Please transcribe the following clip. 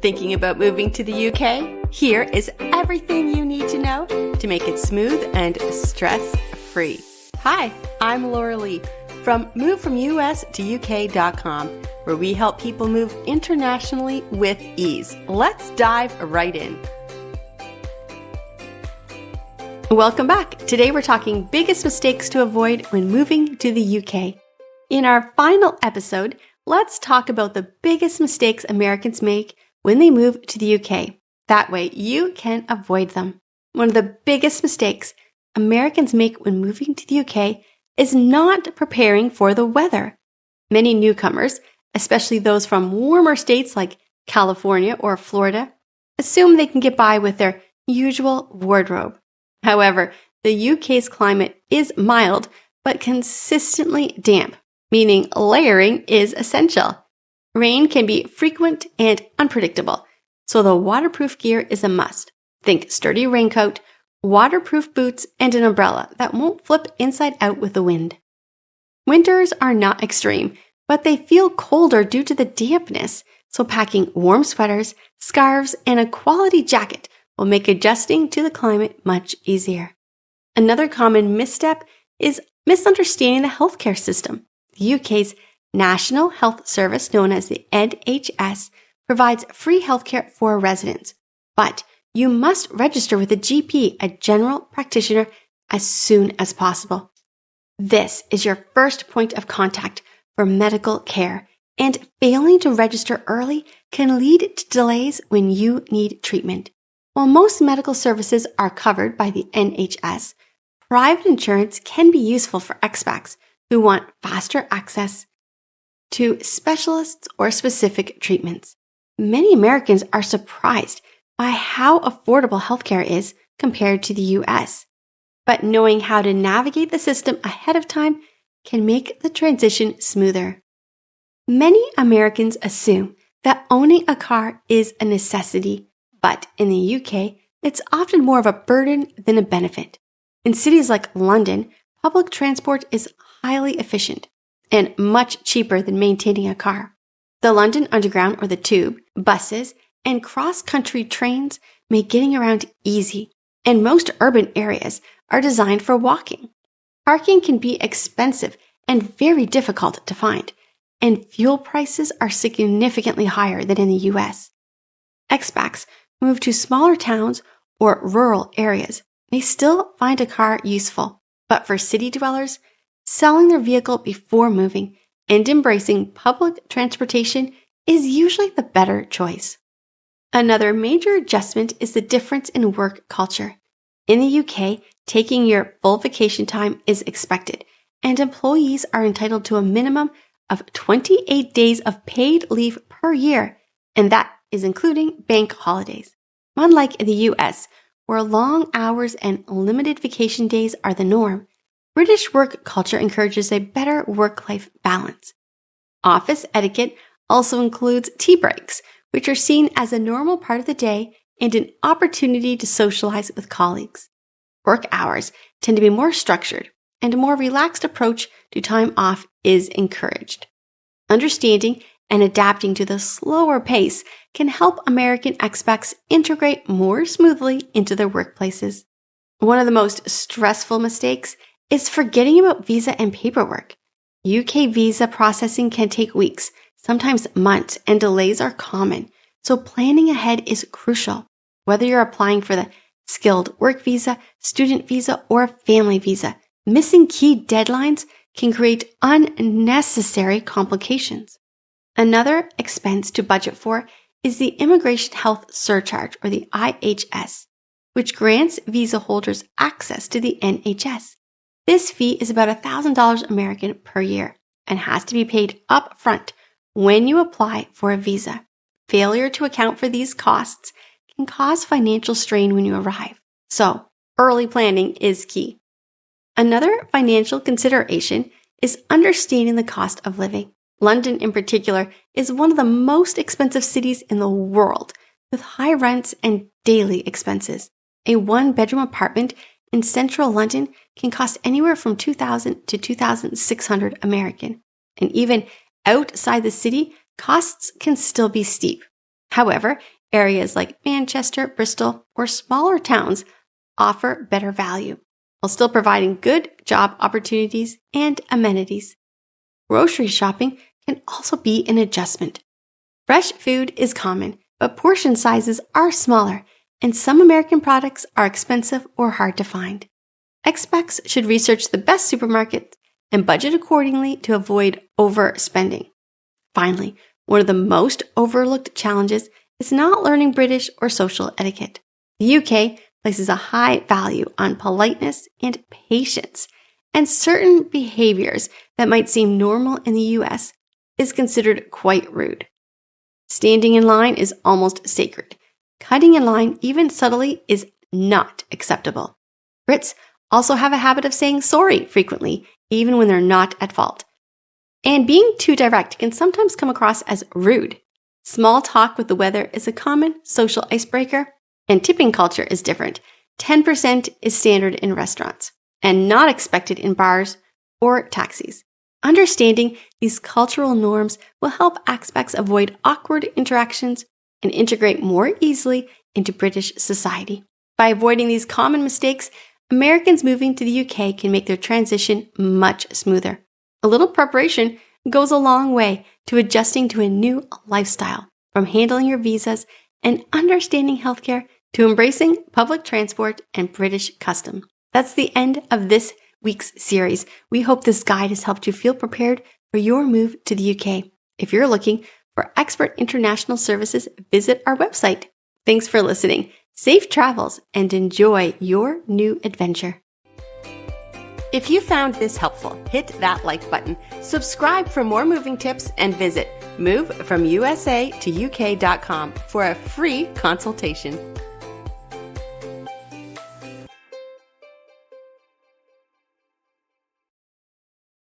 Thinking about moving to the UK? Here is everything you need to know to make it smooth and stress-free. Hi, I'm Laura Lee from movefromus2uk.com, where we help people move internationally with ease. Let's dive right in. Welcome back. Today we're talking biggest mistakes to avoid when moving to the UK. In our final episode, let's talk about the biggest mistakes Americans make when they move to the UK. That way you can avoid them. One of the biggest mistakes Americans make when moving to the UK is not preparing for the weather. Many newcomers, especially those from warmer states like California or Florida, assume they can get by with their usual wardrobe. However, the UK's climate is mild but consistently damp, meaning layering is essential. Rain can be frequent and unpredictable, so the waterproof gear is a must. Think sturdy raincoat, waterproof boots, and an umbrella that won't flip inside out with the wind. Winters are not extreme, but they feel colder due to the dampness, so packing warm sweaters, scarves, and a quality jacket will make adjusting to the climate much easier. Another common misstep is misunderstanding the healthcare system. The UK's National Health Service, known as the NHS, provides free healthcare for residents, but you must register with a GP, a general practitioner, as soon as possible. This is your first point of contact for medical care, and failing to register early can lead to delays when you need treatment. While most medical services are covered by the NHS, private insurance can be useful for expats who want faster access to specialists or specific treatments. Many Americans are surprised by how affordable healthcare is compared to the US, but knowing how to navigate the system ahead of time can make the transition smoother. Many Americans assume that owning a car is a necessity, but in the UK, it's often more of a burden than a benefit. In cities like London, public transport is highly efficient and much cheaper than maintaining a car. The London Underground or the Tube, buses, and cross-country trains make getting around easy, and most urban areas are designed for walking. Parking can be expensive and very difficult to find, and fuel prices are significantly higher than in the US. Expats who move to smaller towns or rural areas may still find a car useful, but for city dwellers, selling their vehicle before moving and embracing public transportation is usually the better choice. Another major adjustment is the difference in work culture. In the UK, taking your full vacation time is expected, and employees are entitled to a minimum of 28 days of paid leave per year, and that is including bank holidays. Unlike the US, where long hours and limited vacation days are the norm, British work culture encourages a better work-life balance. Office etiquette also includes tea breaks, which are seen as a normal part of the day and an opportunity to socialize with colleagues. Work hours tend to be more structured, and a more relaxed approach to time off is encouraged. Understanding and adapting to the slower pace can help American expats integrate more smoothly into their workplaces. One of the most stressful mistakes is forgetting about visa and paperwork. UK visa processing can take weeks, sometimes months, and delays are common, so planning ahead is crucial. Whether you're applying for the skilled work visa, student visa, or family visa, missing key deadlines can create unnecessary complications. Another expense to budget for is the Immigration Health Surcharge, or the IHS, which grants visa holders access to the NHS. This fee is about $1,000 American per year and has to be paid up front when you apply for a visa. Failure to account for these costs can cause financial strain when you arrive, so early planning is key. Another financial consideration is understanding the cost of living. London in particular is one of the most expensive cities in the world, with high rents and daily expenses. A one-bedroom apartment in central London can cost anywhere from $2,000 to $2,600 American. And even outside the city, costs can still be steep. However, areas like Manchester, Bristol, or smaller towns offer better value, while still providing good job opportunities and amenities. Grocery shopping can also be an adjustment. Fresh food is common, but portion sizes are smaller, and some American products are expensive or hard to find. Expats should research the best supermarkets and budget accordingly to avoid overspending. Finally, one of the most overlooked challenges is not learning British or social etiquette. The UK places a high value on politeness and patience, and certain behaviors that might seem normal in the US is considered quite rude. Standing in line is almost sacred. Cutting in line, even subtly, is not acceptable. Brits also have a habit of saying sorry frequently, even when they're not at fault. And being too direct can sometimes come across as rude. Small talk with the weather is a common social icebreaker, and tipping culture is different. 10% is standard in restaurants and not expected in bars or taxis. Understanding these cultural norms will help expats avoid awkward interactions and integrate more easily into British society. By avoiding these common mistakes, Americans moving to the UK can make their transition much smoother. A little preparation goes a long way to adjusting to a new lifestyle, from handling your visas and understanding healthcare to embracing public transport and British custom. That's the end of this week's series. We hope this guide has helped you feel prepared for your move to the UK. If you're looking for expert international services, visit our website. Thanks for listening. Safe travels and enjoy your new adventure. If you found this helpful, hit that like button, subscribe for more moving tips, and visit movefromusa to UK.com for a free consultation.